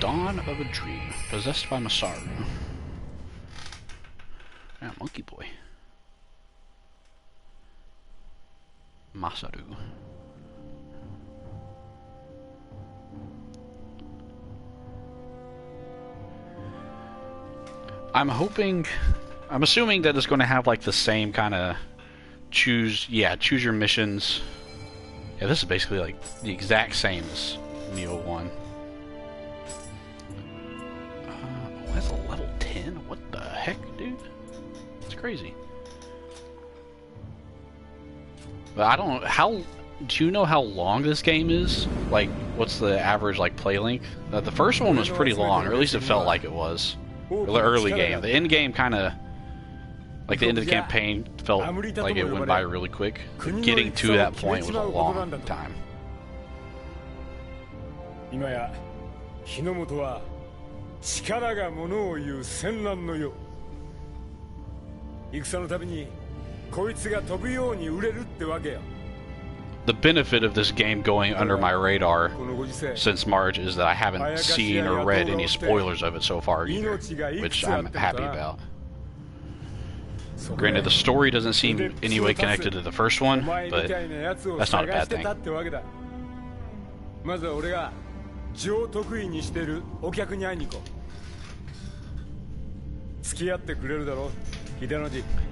Dawn of a Dream. Possessed by Masaru. Yeah, Monkey Boy. Masaru. I'm assuming that it's going to have like the same kind of choose your missions. Yeah, this is basically like the exact same as Nioh 1. Oh, that's a level 10? What the heck, dude? It's crazy. But I don't know, do you know how long this game is? Like, what's the average like play length? The first one was pretty long, or at least it felt like it was. The early game. The end game kind of, like the end of the campaign felt like it went by really quick. Getting to that point was a long time. The benefit of this game going under my radar since March is that I haven't seen or read any spoilers of it so far either, which I'm happy about. Granted, the story doesn't seem in any way connected to the first one, but that's not a bad thing.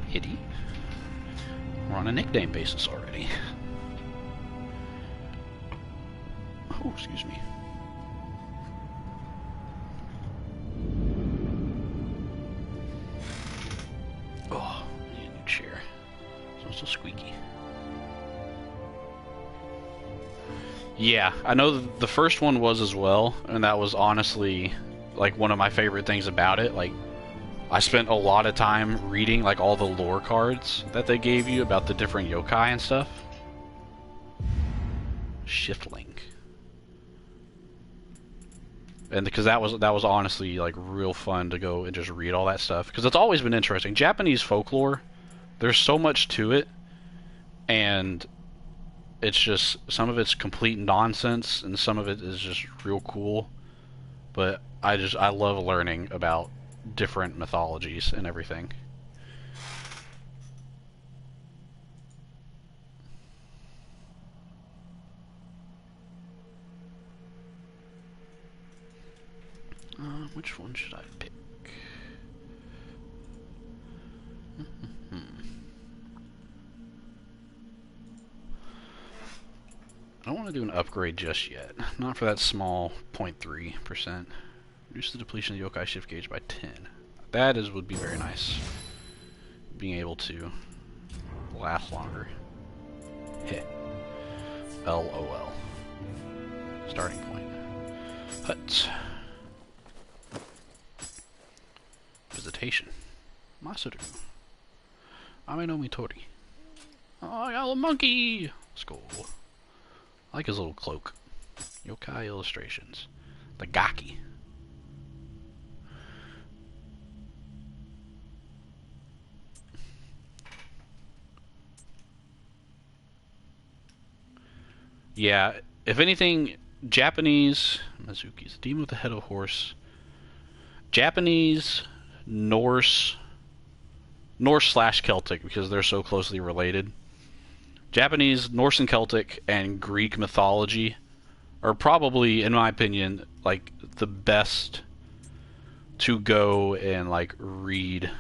Hitty? We're on a nickname basis already. Oh, excuse me. Oh, I need a new chair. It's so squeaky. Yeah, I know the first one was as well, and that was honestly like one of my favorite things about it. Like, I spent a lot of time reading like all the lore cards that they gave you about the different yokai and stuff. Shift link. And because that was honestly like real fun to go and just read all that stuff, because it's always been interesting. Japanese folklore, there's so much to it, and it's just, some of it's complete nonsense and some of it is just real cool. But I love learning about different mythologies and everything. Which one should I pick? I don't want to do an upgrade just yet. Not for that small 0.3%. Reduce the depletion of the yokai shift gauge by 10. That would be very nice. Being able to last longer. Heh. LOL. Starting point. Huts. Visitation. Masaru. Ame no Mitori. Oh, I got a little monkey! Skull. I like his little cloak. Yokai illustrations. The Gaki. Yeah, if anything, Japanese... Mizuki's demon with the head of a horse. Japanese... Norse / Celtic, because they're so closely related. Japanese, Norse and Celtic, and Greek mythology are probably, in my opinion, like the best to go and like read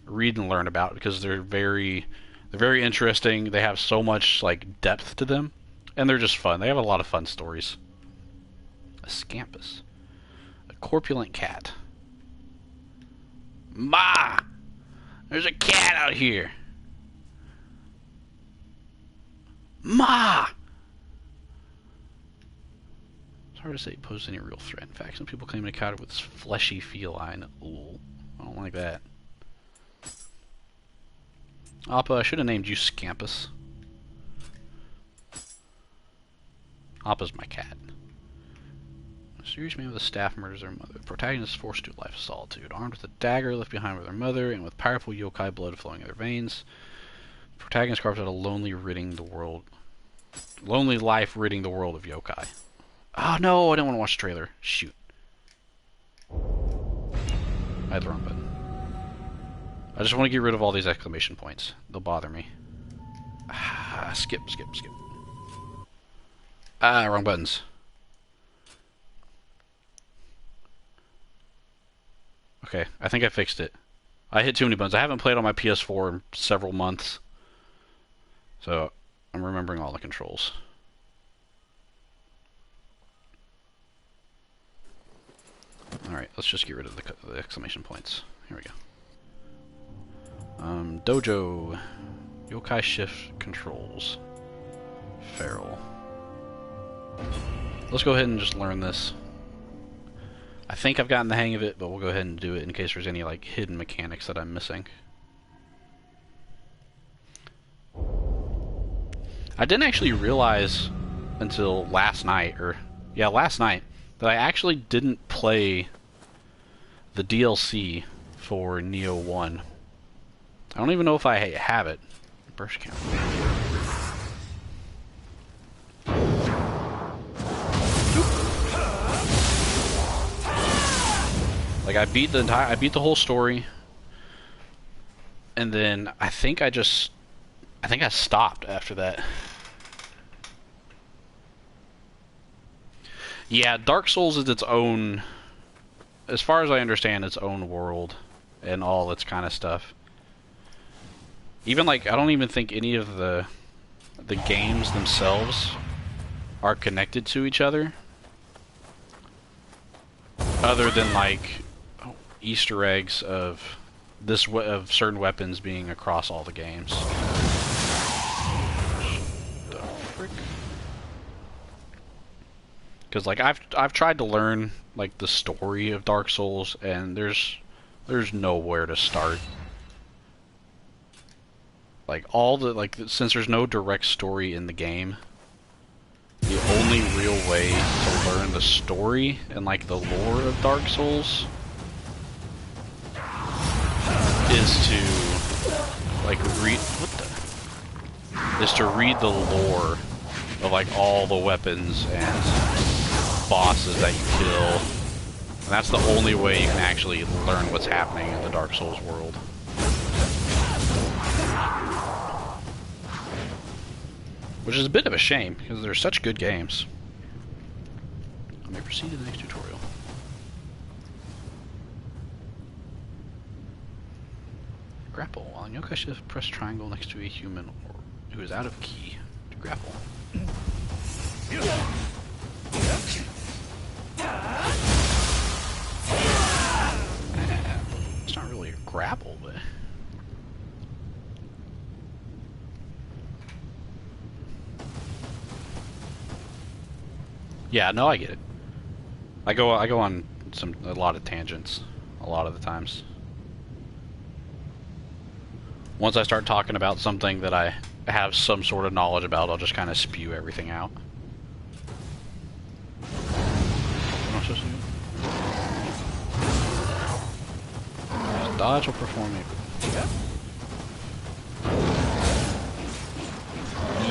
and learn about, because they're very interesting. They have so much like depth to them, and they're just fun. They have a lot of fun stories. A scampus, a corpulent cat. Ma! There's a cat out here! Ma! It's hard to say it poses any real threat. In fact, some people claim to encounter with this fleshy feline. Ooh, I don't like that. Appa, I should have named you Scampus. Appa's my cat. A serious man with a staff murders their mother. The protagonist is forced to a life of solitude. Armed with a dagger left behind by their mother, and with powerful yokai blood flowing in their veins, the protagonist carves out a lonely life ridding the world of yokai. Oh no, I didn't want to watch the trailer. Shoot. I had the wrong button. I just want to get rid of all these exclamation points. They'll bother me. Skip. Wrong buttons. Okay, I think I fixed it. I hit too many buttons. I haven't played on my PS4 in several months. So, I'm remembering all the controls. Alright, let's just get rid of the exclamation points. Here we go. Dojo. Yokai shift controls. Feral. Let's go ahead and just learn this. I think I've gotten the hang of it, but we'll go ahead and do it in case there's any like hidden mechanics that I'm missing. I didn't actually realize until last night, last night, that I actually didn't play the DLC for Nioh 1. I don't even know if I have it. Burst count. Like I beat the whole story, and then I think I stopped after that. Yeah, Dark Souls is its own, as far as I understand, its own world and all its kind of stuff. Even like I don't even think any of the games themselves are connected to each other, other than like Easter eggs of certain weapons being across all the games. Because like I've tried to learn like the story of Dark Souls, and there's nowhere to start. Like since there's no direct story in the game, the only real way to learn the story and like the lore of Dark Souls is to like read the lore of like all the weapons and bosses that you kill. And that's the only way you can actually learn what's happening in the Dark Souls world. Which is a bit of a shame, because they're such good games. I may proceed to the next tutorial. Grapple. While in Yokai shift, press triangle next to a human who is out of key to grapple. It's not really a grapple, but... Yeah, no, I get it. I go on a lot of tangents, a lot of the times. Once I start talking about something that I have some sort of knowledge about, I'll just kind of spew everything out. What am I supposed to do? Dodge will perform it.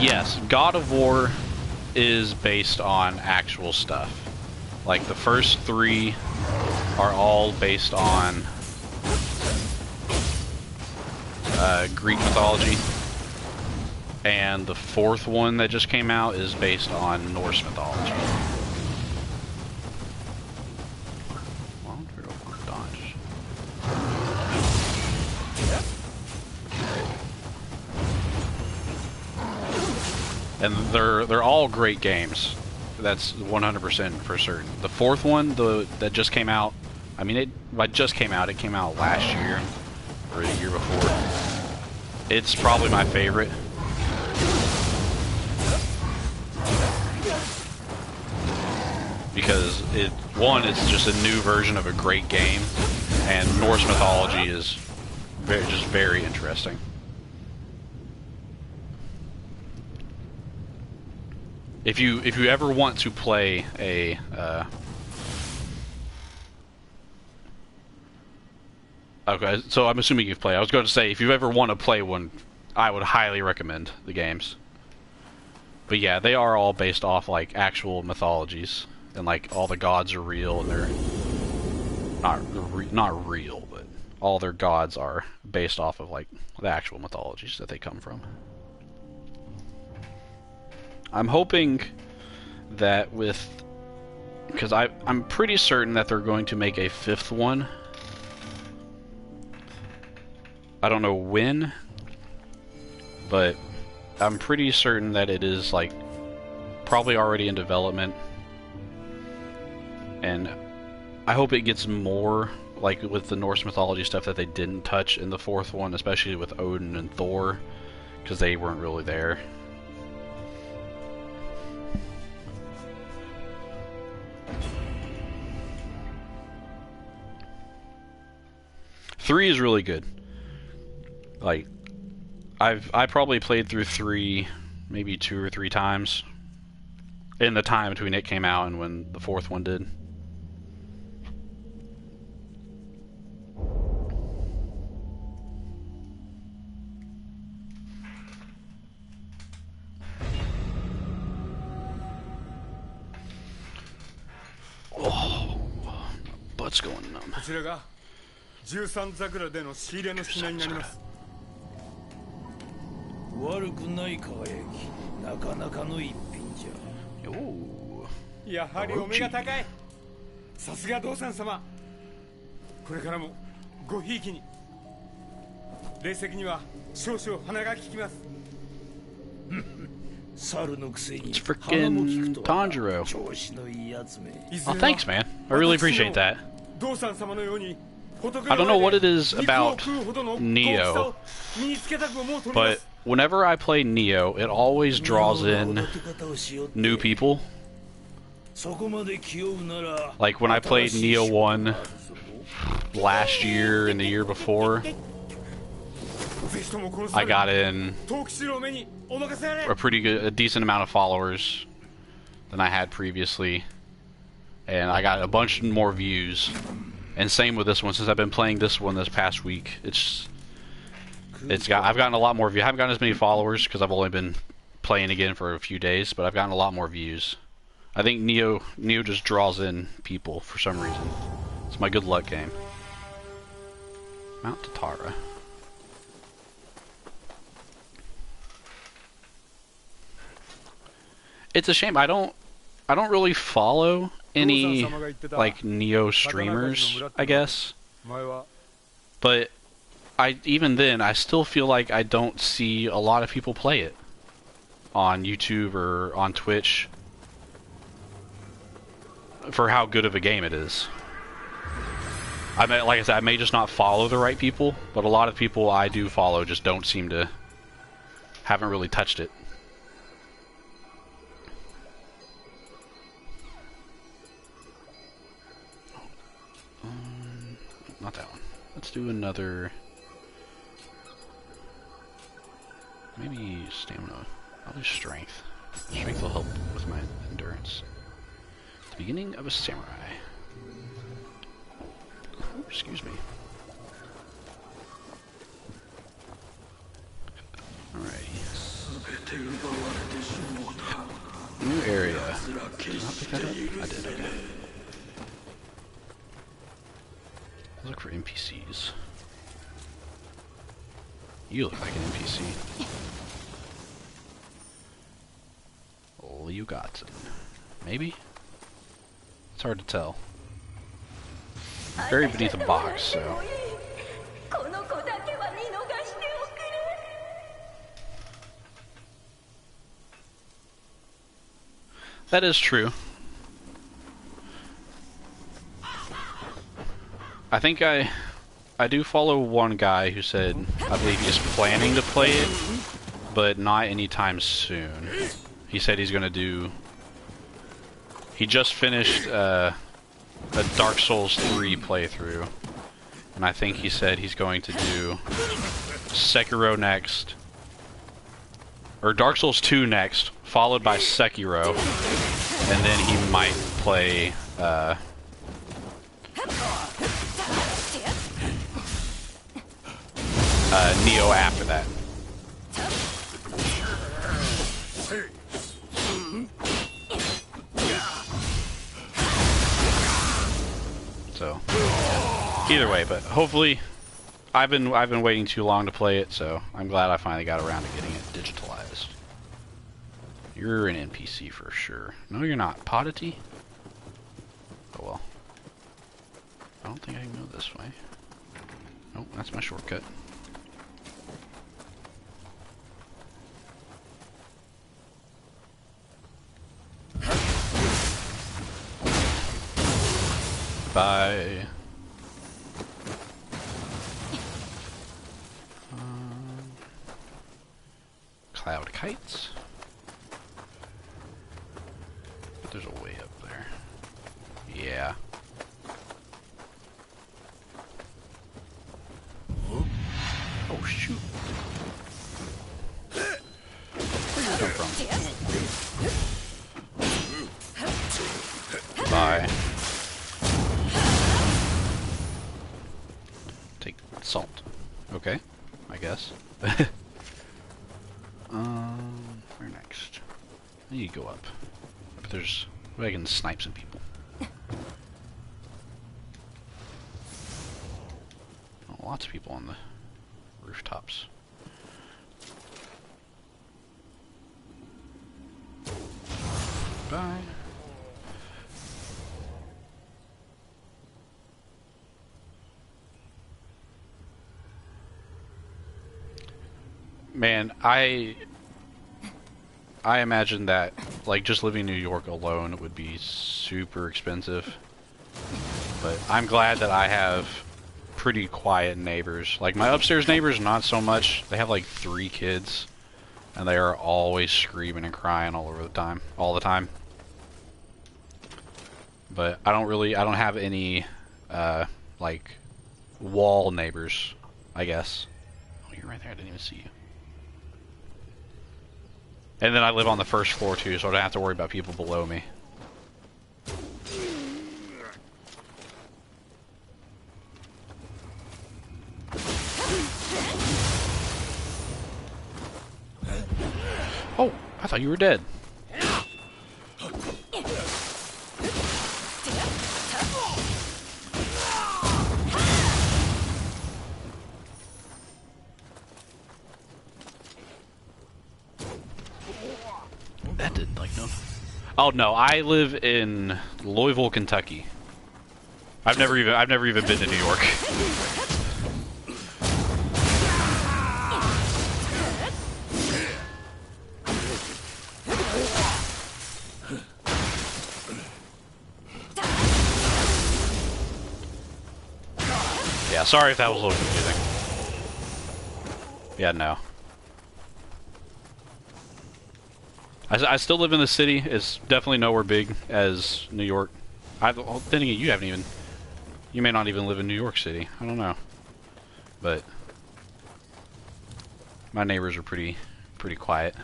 Yes, God of War is based on actual stuff. Like the first three are all based on Greek mythology, and the fourth one that just came out is based on Norse mythology. Dodge. And they're all great games. That's 100% for certain. The fourth one, that just came out. I mean, it just came out. It came out last year or the year before. It's probably my favorite. Because it's just a new version of a great game, and Norse mythology is just very interesting. If you ever want to play a okay, so I'm assuming you've played. I was going to say if you ever want to play one, I would highly recommend the games. But yeah, they are all based off like actual mythologies, and like all the gods are real, and they're not real, but all their gods are based off of like the actual mythologies that they come from. I'm hoping that because I'm pretty certain that they're going to make a 5th one. I don't know when, but I'm pretty certain that it is like probably already in development, and I hope it gets more like with the Norse mythology stuff that they didn't touch in the 4th one, especially with Odin and Thor, because they weren't really there. Three is really good. Like, I probably played through 3 maybe 2 or 3 times in the time between it came out and when the 4th one did. Oh, butt's going numb. 13桜での仕入れの品になります。悪くない輝き、なかなかの一品じゃ。やはりお目が高い。さすが道産様。これからもごひいきに。霊石には少々鼻が利きます。猿のくせに鼻も利くとは調子のいいやつめ。Oh, thanks, man. I really appreciate that. 道産様のように。I don't know what it is about Nioh, but whenever I play Nioh, it always draws in new people. Like when I played Nioh 1 last year and the year before, I got in a decent amount of followers than I had previously, and I got a bunch more views. And same with this one. Since I've been playing this one this past week, I've gotten a lot more views. I haven't gotten as many followers because I've only been playing again for a few days, but I've gotten a lot more views. I think Nioh just draws in people for some reason. It's my good luck game. Mount Tatara. It's a shame I don't really follow any like Nioh streamers, I guess. But even then I still feel like I don't see a lot of people play it on YouTube or on Twitch for how good of a game it is. Like I said, I may just not follow the right people, but a lot of people I do follow just haven't really touched it. Not that one. Let's do another. Maybe stamina. I'll do strength. Strength will help with my endurance. The beginning of a samurai. Ooh, excuse me. Alrighty. New area. Did I not pick that up? I did, okay. Look for NPCs. You look like an NPC. Liu Gatsun. Maybe? It's hard to tell. Buried beneath a box, so... That is true. I think I do follow one guy who said, I believe he's planning to play it, but not anytime soon. He said he's gonna do... He just finished a Dark Souls 3 playthrough, and I think he said he's going to do Sekiro next, or Dark Souls 2 next, followed by Sekiro, and then he might play Nioh after that. So, either way, but hopefully I've been waiting too long to play it, so I'm glad I finally got around to getting it digitalized. You're an NPC for sure. No, you're not. Podity? Oh well. I don't think I can go this way. Oh, that's my shortcut. Bye. Cloud kites. But there's a way up there. Yeah. Oh shoot. Where did you come from? Bye. Take salt. Okay, I guess. Where next? I need to go up. But there's... I can snipe some people. Oh, lots of people on the rooftops. Bye. Man, I imagine that, like, just living in New York alone would be super expensive. But I'm glad that I have pretty quiet neighbors. Like, my upstairs neighbors, not so much. They have, like, 3 kids. And they are always screaming and crying all the time. But I don't have any, like, wall neighbors, I guess. Oh, you're right there, I didn't even see you. And then I live on the first floor too, so I don't have to worry about people below me. Oh, I thought you were dead. That did like no. Oh no, I live in Louisville, Kentucky. I've never even been to New York. Yeah, sorry if that was a little confusing. Yeah, no. I still live in the city. It's definitely nowhere big as New York. Well, then again, you may not even live in New York City. I don't know. But my neighbors are pretty quiet.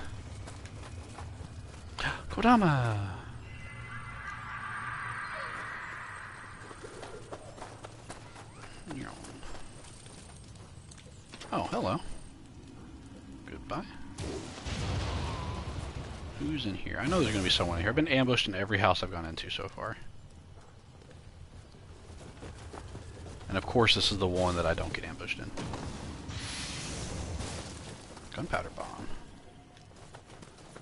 Kodama! Oh, hello. Goodbye. Who's in here? I know there's going to be someone in here. I've been ambushed in every house I've gone into so far. And of course this is the one that I don't get ambushed in. Gunpowder bomb.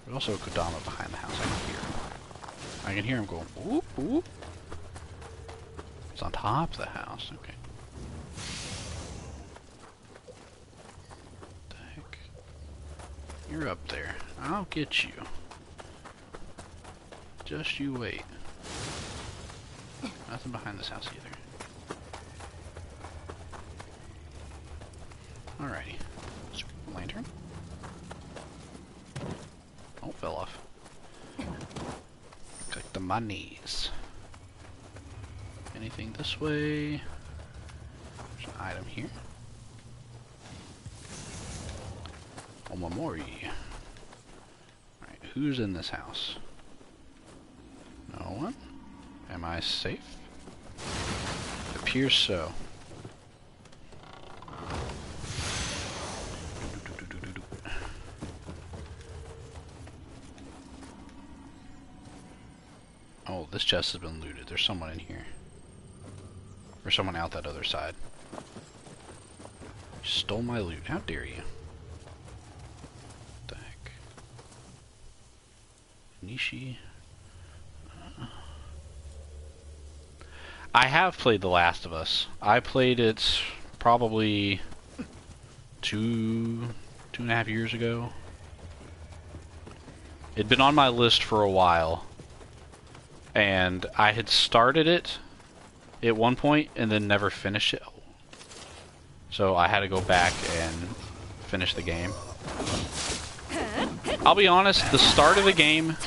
There's also a Kodama behind the house I can hear. I can hear him going whoop whoop. It's on top of the house, okay. What the heck? You're up there. I'll get you. Just you wait. Nothing behind this house either. Alrighty. Lantern. Oh, fell off. Collect the monies. Anything this way? There's an item here. Omamori. Alright, who's in this house? No one? Am I safe? It appears so. Oh, this chest has been looted. There's someone in here. Or someone out that other side. You stole my loot. How dare you? What the heck? Nishi. I have played The Last of Us. I played it probably 2.5 years ago. It'd been on my list for a while, and I had started it at one point and then never finished it. So I had to go back and finish the game. I'll be honest, the start of the game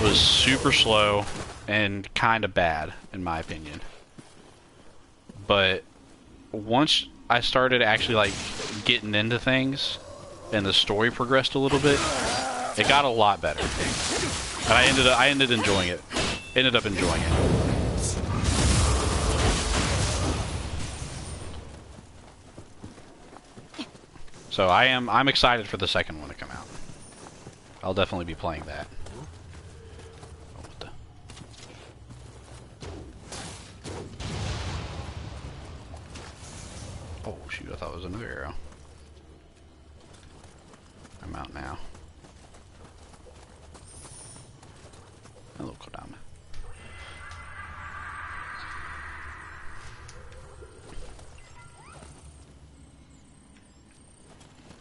was super slow and kind of bad, in my opinion. But once I started actually like getting into things and the story progressed a little bit, it got a lot better. And I ended up enjoying it. So I'm excited for the second one to come out. I'll definitely be playing that. Oh, what the? Oh shoot, I thought it was another arrow. I'm out now. Hello, Kodama.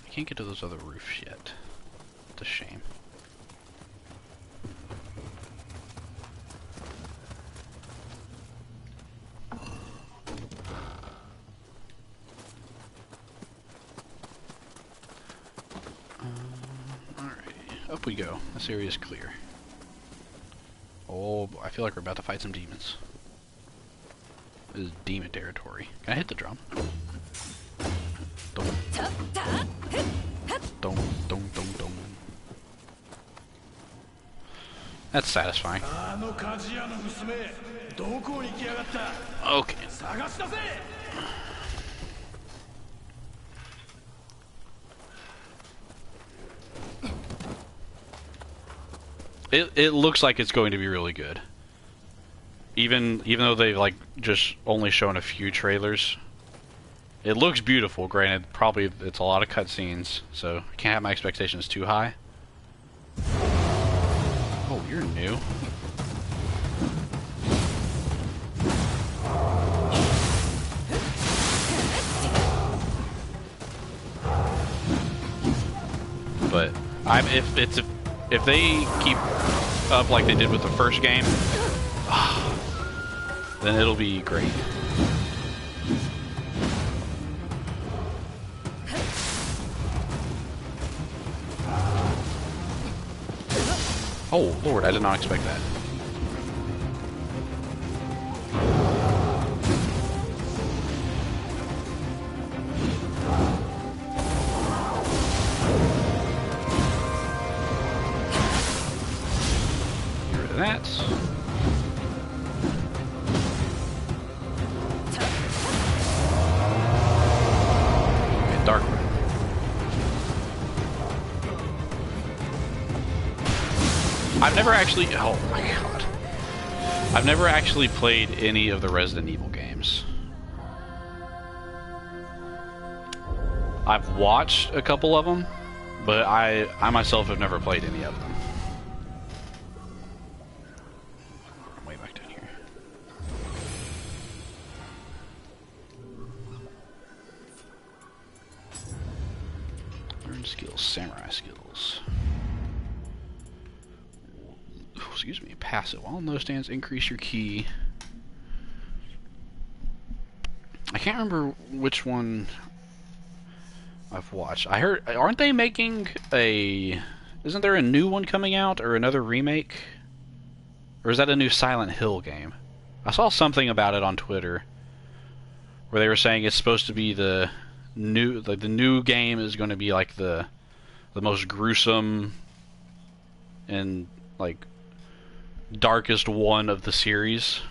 I can't get to those other roofs yet. It's a shame. Alrighty, up we go. This area is clear. Oh, I feel like we're about to fight some demons. This is demon territory. Can I hit the drum? Dum. Dum, dum, dum, dum. That's satisfying. Okay. It looks like it's going to be really good. Even though they've like just only shown a few trailers, it looks beautiful. Granted, probably it's a lot of cutscenes, so I can't have my expectations too high. Oh, you're new. But if they keep up like they did with the first game, then it'll be great. Oh Lord, I did not expect that. Get rid of that. Okay, dark room. I've never actually, oh my god. I've never actually played any of the Resident Evil games. I've watched a couple of them, but I myself have never played any of them. I'm way back down here. Learn skills, samurai skills. Excuse me, passive. While in those stands, increase your ki. I can't remember which one I've watched. I heard, aren't they making a... Isn't there a new one coming out, or another remake? Or is that a new Silent Hill game? I saw something about it on Twitter, where they were saying it's supposed to be the new game is going to be like the most gruesome and like darkest one of the series.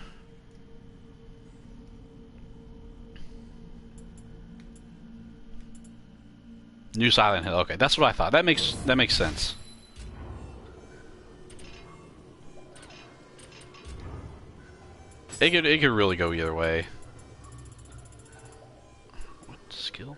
New Silent Hill. Okay, that's what I thought. That makes sense. It could really go either way. What skill?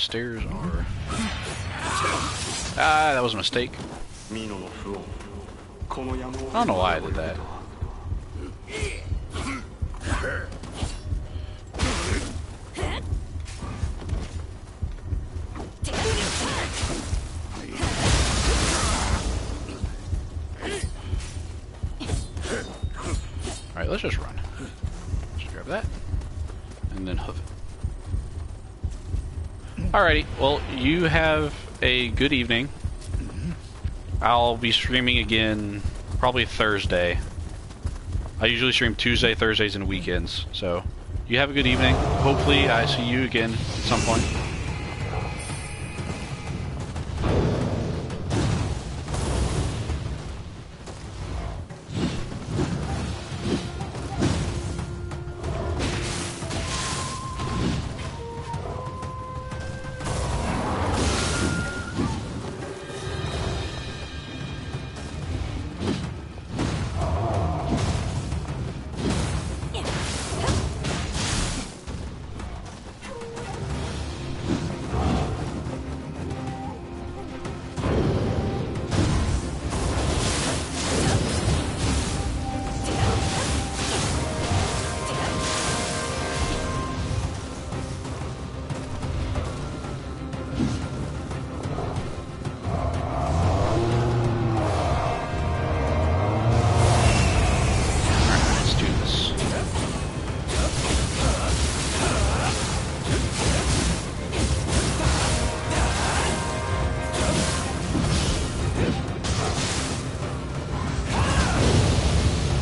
stairs are... Ah, that was a mistake. I don't know why I did that. Alright, let's just run. Just grab that. And then hoof it. Alrighty, well, you have a good evening. I'll be streaming again probably Thursday. I usually stream Tuesday, Thursdays, and weekends. So, you have a good evening. Hopefully, I see you again at some point.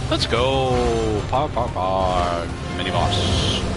Let's go! Pog, pog, pog. Mini boss.